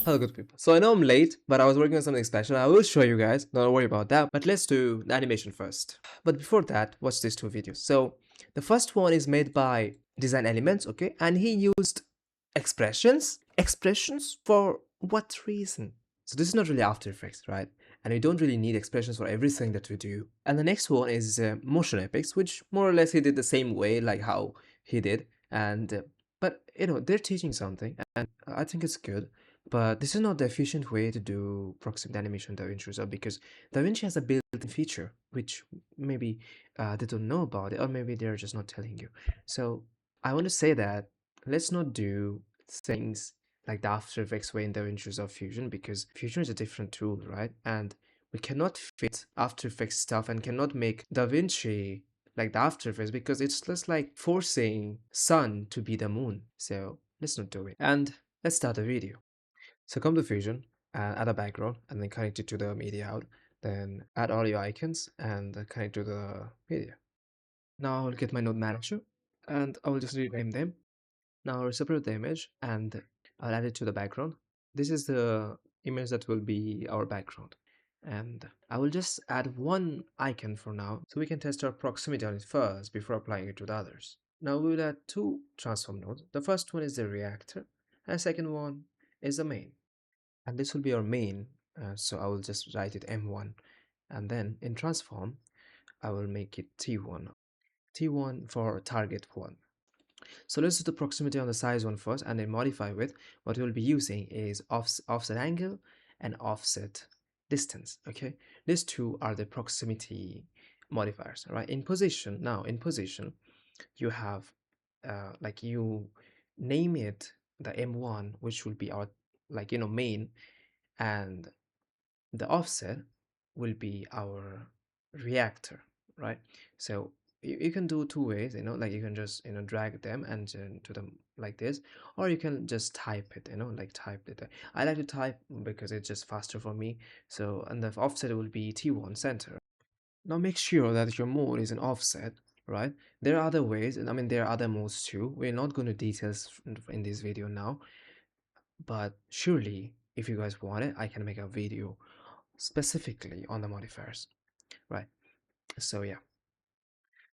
Hello good people. So I know I'm late, but I was working on something special. I will show you guys, don't worry about that. But let's do the animation first. But before that, watch these two videos. So the first one is made by Design Elements, okay? And he used expressions. Expressions for what reason? So this is not really After Effects, right? And we don't really need expressions for everything that we do. And the next one is Motion Epics, which more or less he did the same way, like how he did. And but you know, they're teaching something, and I think it's good. But this is not the efficient way to do proximity animation in DaVinci Resolve, because DaVinci has a built-in feature which maybe they don't know about it, or maybe they're just not telling you. So I want to say that let's not do things like the After Effects way in DaVinci Resolve Fusion, because Fusion is a different tool, right? And we cannot fit After Effects stuff and cannot make DaVinci like the After Effects, because it's just like forcing sun to be the moon. So let's not do it. And let's start the video. So come to Fusion and add a background and then connect it to the media out. Then add all your icons and connect to the media. Now I'll get my node manager and I will just rename them. Now I'll separate the image and I'll add it to the background. This is the image that will be our background. And I will just add one icon for now so we can test our proximity on it first before applying it to the others. Now we will add two transform nodes. The first one is the reactor and the second one is the main. And this will be our main, so I will just write it m1, and then in transform I will make it t1 for target 1. So let's do the proximity on the size one first, and then modify with what we'll be using is offset angle and offset distance. Okay, these two are the proximity modifiers. All right, in position, now in position you have like you name it the m1, which will be our, like, you know, main, and the offset will be our reactor, right? So you can do two ways, you know, like you can just, you know, drag them and to them like this, or you can just type it, you know, like type it. I like to type because it's just faster for me. So, and the offset will be t1 center. Now make sure that your mode is an offset, right? There are other ways, and I mean there are other modes too. We're not going to details in this video now, but surely if you guys want it, I can make a video specifically on the modifiers, right? So yeah,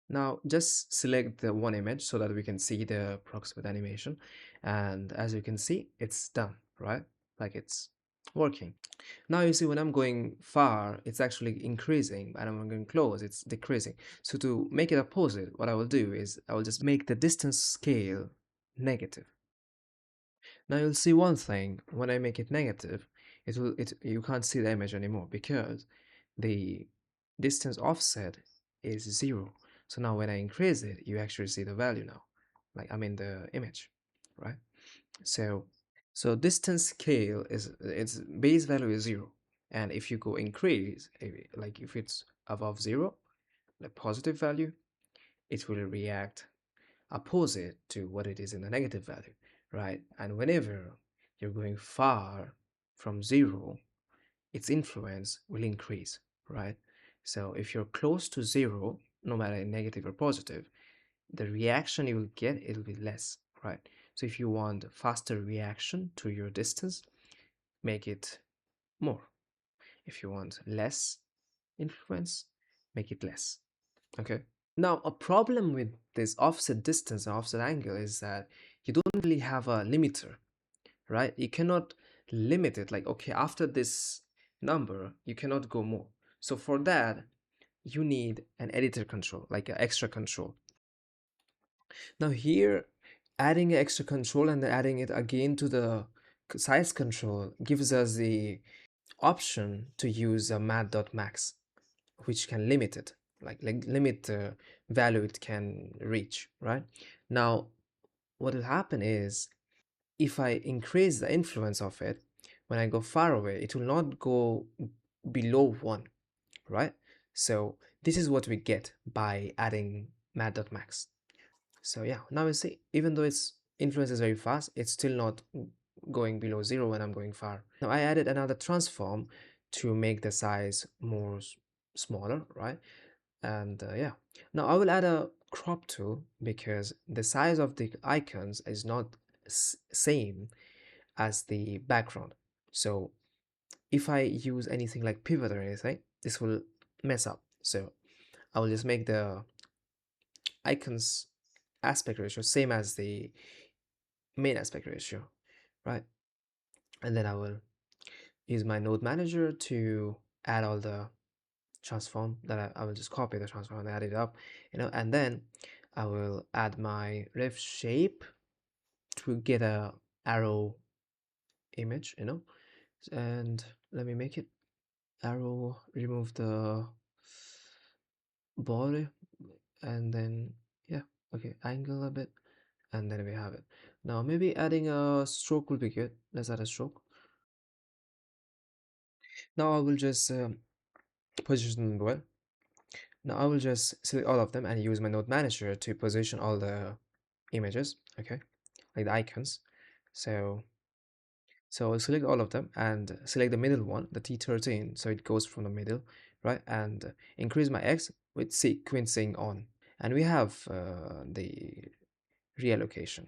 now just select the one image so that we can see the proximate animation, and as you can see, it's done, right? Like it's working. Now you see when I'm going far, it's actually increasing, and when I'm going close, it's decreasing. So to make it opposite, what I will do is I will just make the distance scale negative. Now you'll see one thing, when I make it negative, you can't see the image anymore because the distance offset is 0. So now when I increase it, you actually see the value now, like I mean the image, right? So distance scale is, its base value is 0, and if you go increase, like if it's above 0, the positive value, it will react opposite to what it is in the negative value, right? And whenever you're going far from 0, its influence will increase, right? So if you're close to 0, no matter negative or positive, the reaction you will get, it'll be less, right? So if you want faster reaction to your distance, make it more. If you want less influence, make it less. Okay. Now, a problem with this offset distance and offset angle is that you don't really have a limiter, right? You cannot limit it like, okay, after this number, you cannot go more. So for that, you need an editor control, like an extra control. Now here, adding an extra control and then adding it again to the size control gives us the option to use a mat.max, which can limit it, like limit the value it can reach, right? Now, what will happen is if I increase the influence of it, when I go far away, it will not go below 1, right? So this is what we get by adding mat.max. So yeah, now you see, even though its influence is very fast, it's still not going below 0 when I'm going far. Now I added another transform to make the size more smaller, right? And yeah, now I will add a crop tool because the size of the icons is not same as the background. So if I use anything like pivot or anything, this will mess up. So I will just make the icons aspect ratio same as the main aspect ratio, right? And then I will use my node manager to add all the transform that I will just copy the transform and add it up, and then I will add my ref shape to get a arrow image, and let me make it arrow, remove the body, and then yeah, okay, angle a bit, and then we have it. Now maybe adding a stroke will be good. Let's add a stroke. Now I will just position them well. Now I will just select all of them and use my node manager to position all the images, okay, like the icons. So I'll select all of them and select the middle one, the T13, so it goes from the middle, right? And increase my X with sequencing on. And we have the reallocation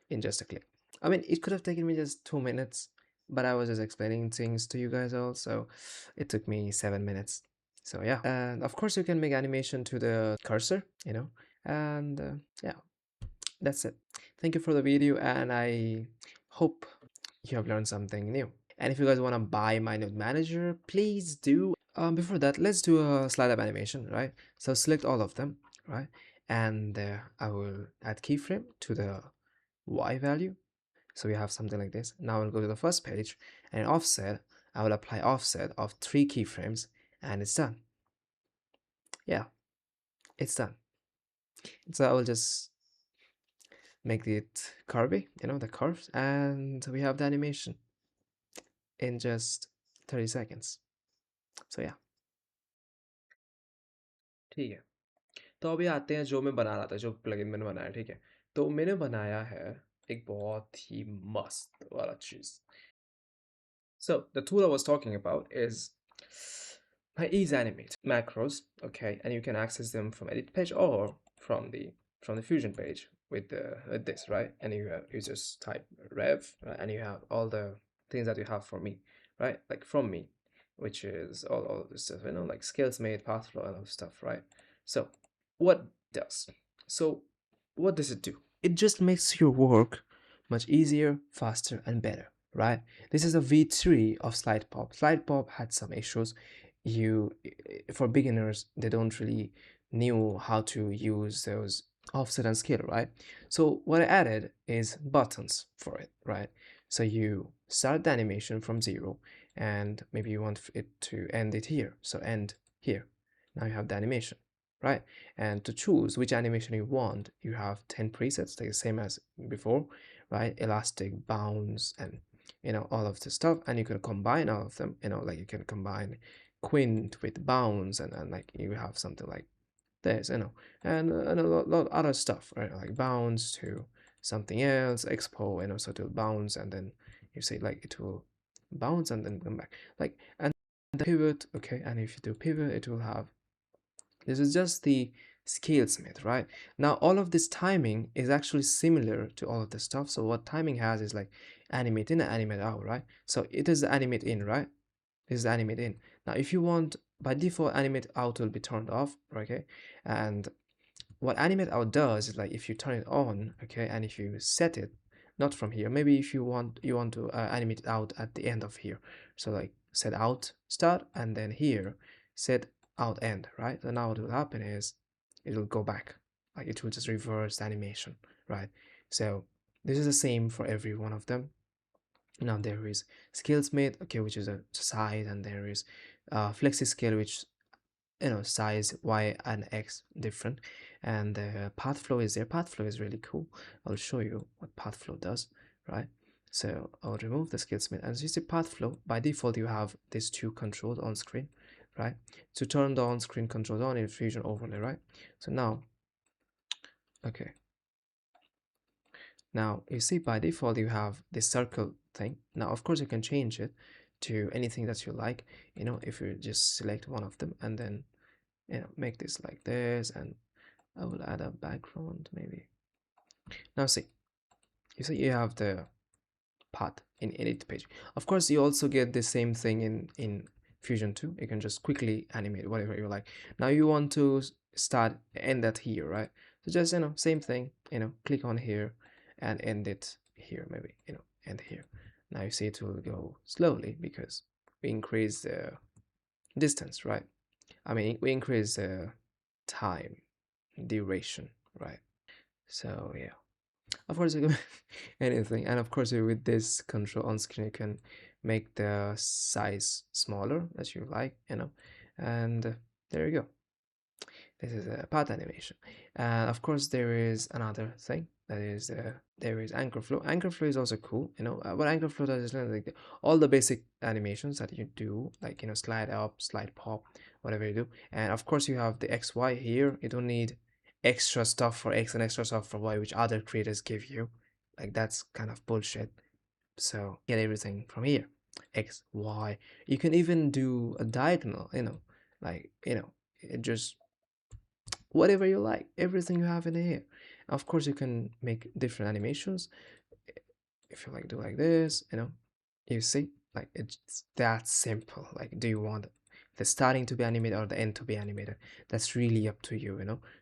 in just a click. I mean, it could have taken me just 2 minutes, but I was just explaining things to you guys all, so it took me 7 minutes. So yeah, and of course you can make animation to the cursor, and yeah, that's it. Thank you for the video, and I hope you have learned something new. And if you guys want to buy my node manager, please do. Before that, let's do a slide up animation, right? So select all of them, right? And I will add keyframe to the Y value. So we have something like this. Now I'll go to the first page and offset. I will apply offset of 3 keyframes and it's done. Yeah, it's done. So I will just make it curvy, the curves, and we have the animation in just 30 seconds. So yeah, ठीक है. तो अभी आते हैं जो मैं बना रहा था, जो प्लगइन मैंने बनाया, ठीक है. तो मैंने बनाया है एक बहुत ही मस्त वाला चीज़. So the tool I was talking about is my Ease Animate macros, okay, and you can access them from edit page or from the Fusion page with this, right? And you just type rev, right? And you have all the things that you have for me, right? Like from me, which is all of this stuff, like skills made, path flow, and all stuff, right? So what does so what does it do? It just makes your work much easier, faster, and better, right? This is a V3 of Slide Pop. Slide Pop had some issues. For beginners, they don't really knew how to use those offset and scale, right? So what I added is buttons for it, right? So you start the animation from 0, and maybe you want it to end it here. So end here. Now you have the animation, right? And to choose which animation you want, you have 10 presets, like the same as before, right? Elastic, bounce, and all of the stuff, and you can combine all of them, like you can combine quint with bounce, and like you have something like this, and a lot other stuff, right? Like bounce to something else, expo, and also to bounce, and then you say like it will bounce and then come back, like, and the pivot, okay, and if you do pivot, it will have, this is just the scalesmith, right? Now all of this timing is actually similar to all of this stuff. So what timing has is like animate in and animate out, right? So it is the animate in, right? This is the animate in. Now if you want, by default animate out will be turned off, okay? And what animate out does is like if you turn it on, okay, and if you set it, not from here, maybe if you want to animate it out at the end of here, so like set out start, and then here set out end, right? So now what will happen is it will go back, like it will just reverse the animation, right? So this is the same for every one of them. Now there is scalesmith, okay, which is a size, and there is flexi scale, which size y and x different, and the path flow is there. Path flow is really cool. I'll show you what path flow does, right? So I'll remove the scalesmith, and as you see, path flow by default you have these two controls on screen, right? To turn the on screen controls on in Fusion overlay, right? So now, okay, now you see by default you have this circle thing. Now of course you can change it to anything that you like, if you just select one of them and then make this like this, and I will add a background maybe. Now see, you see you have the path in edit page. Of course, you also get the same thing in Fusion too. You can just quickly animate whatever you like. Now you want to start end that here, right? So just same thing, click on here and end it here, maybe end here. Now you see it will go slowly because we increase the distance, right? I mean, we increase the time duration, right? So yeah, of course you can anything, and of course with this control on screen you can make the size smaller as you like, and there you go. This is a path animation. And of course there is another thing that is there is anchor flow. Anchor flow is also cool, what anchor flow does is like all the basic animations that you do, like slide up, slide pop, whatever you do. And of course you have the XY here. You don't need extra stuff for X and extra stuff for Y, which other creators give you. Like that's kind of bullshit. So get everything from here. X, Y. You can even do a diagonal, like it just whatever you like, everything you have in here. Of course you can make different animations. If you like do like this, you see, like it's that simple. Like, do you want the starting to be animated or the end to be animated? That's really up to you,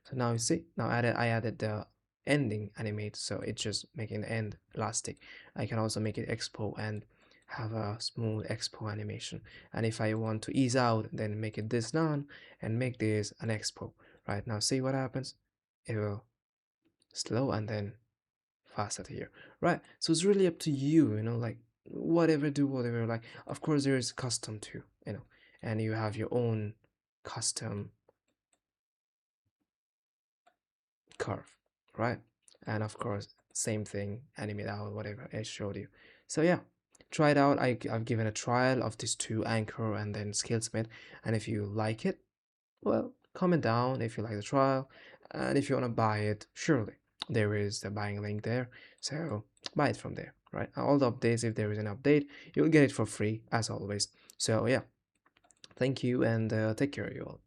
so now you see, now I added the ending animate, so it's just making the end elastic. I can also make it expo and have a smooth expo animation, and if I want to ease out, then make it this none and make this an expo. Right now, see what happens. It will slow and then faster here, right? So it's really up to you, like whatever do whatever you like. Of course there is custom too, and you have your own custom curve, right? And of course same thing, animate out whatever I showed you. So yeah, try it out. I've given a trial of these two, anchor and then Skillsmith, and if you like it, well, comment down if you like the trial, and if you want to buy it, surely there is the buying link there, so buy it from there, right? All the updates, if there is an update, you'll get it for free as always. So yeah, thank you, and take care, you all.